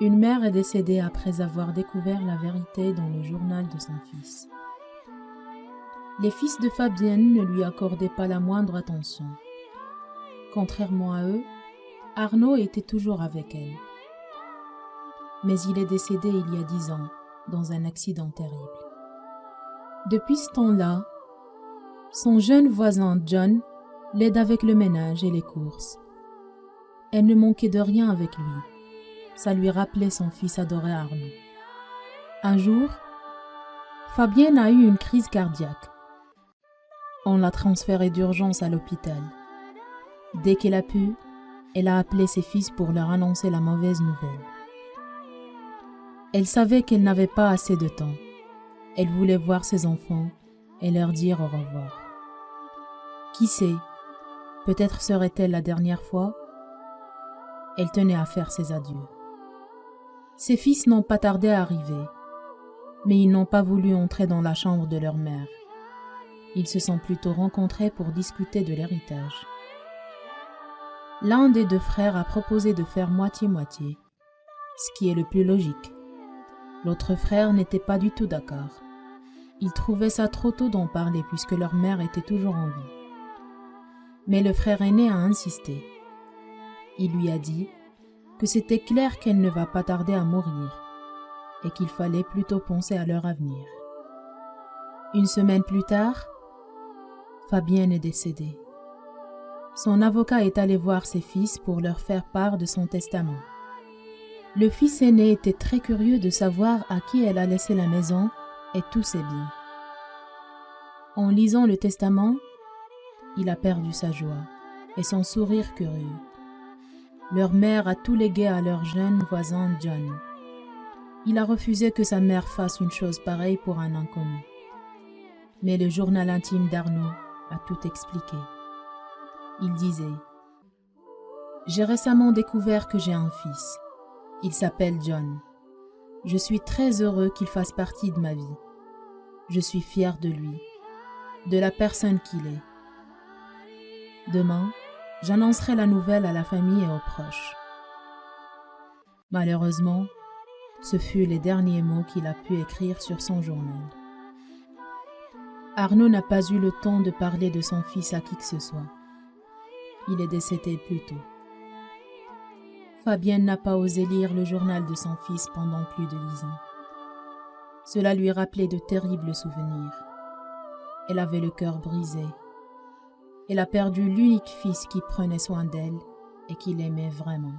Une mère est décédée après avoir découvert la vérité dans le journal de son fils. Les fils de Fabienne ne lui accordaient pas la moindre attention. Contrairement à eux, Arnaud était toujours avec elle. Mais il est décédé il y a 10 ans, dans un accident terrible. Depuis ce temps-là, son jeune voisin John l'aide avec le ménage et les courses. Elle ne manquait de rien avec lui. Ça lui rappelait son fils adoré Arnaud. Un jour, Fabienne a eu une crise cardiaque. On l'a transférée d'urgence à l'hôpital. Dès qu'elle a pu, elle a appelé ses fils pour leur annoncer la mauvaise nouvelle. Elle savait qu'elle n'avait pas assez de temps. Elle voulait voir ses enfants et leur dire au revoir. Qui sait, peut-être serait-elle la dernière fois? Elle tenait à faire ses adieux. Ses fils n'ont pas tardé à arriver, mais ils n'ont pas voulu entrer dans la chambre de leur mère. Ils se sont plutôt rencontrés pour discuter de l'héritage. L'un des deux frères a proposé de faire moitié-moitié, ce qui est le plus logique. L'autre frère n'était pas du tout d'accord. Il trouvait ça trop tôt d'en parler puisque leur mère était toujours en vie. Mais le frère aîné a insisté. Il lui a dit que c'était clair qu'elle ne va pas tarder à mourir et qu'il fallait plutôt penser à leur avenir. Une semaine plus tard, Fabienne est décédée. Son avocat est allé voir ses fils pour leur faire part de son testament. Le fils aîné était très curieux de savoir à qui elle a laissé la maison et tous ses biens. En lisant le testament, il a perdu sa joie et son sourire curieux. Leur mère a tout légué à leur jeune voisin John. Il a refusé que sa mère fasse une chose pareille pour un inconnu. Mais le journal intime d'Arnaud a tout expliqué. Il disait « J'ai récemment découvert que j'ai un fils. Il s'appelle John. Je suis très heureux qu'il fasse partie de ma vie. Je suis fier de lui, de la personne qu'il est. Demain, j'annoncerai la nouvelle à la famille et aux proches. » Malheureusement, ce fut les derniers mots qu'il a pu écrire sur son journal. Arnaud n'a pas eu le temps de parler de son fils à qui que ce soit. Il est décédé plus tôt. Fabienne n'a pas osé lire le journal de son fils pendant plus de 10 ans. Cela lui rappelait de terribles souvenirs. Elle avait le cœur brisé. Elle a perdu l'unique fils qui prenait soin d'elle et qui l'aimait vraiment.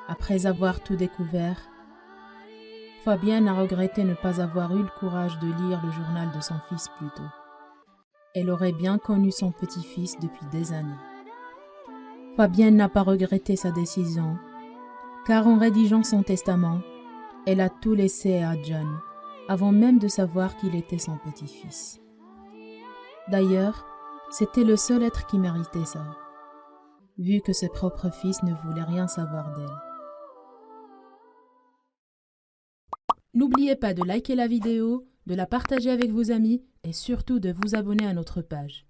Après avoir tout découvert, Fabienne a regretté ne pas avoir eu le courage de lire le journal de son fils plus tôt. Elle aurait bien connu son petit-fils depuis des années. Fabienne n'a pas regretté sa décision, car en rédigeant son testament, elle a tout laissé à John, avant même de savoir qu'il était son petit-fils. D'ailleurs, c'était le seul être qui méritait ça, vu que ses propres fils ne voulaient rien savoir d'elle. N'oubliez pas de liker la vidéo, de la partager avec vos amis et surtout de vous abonner à notre page.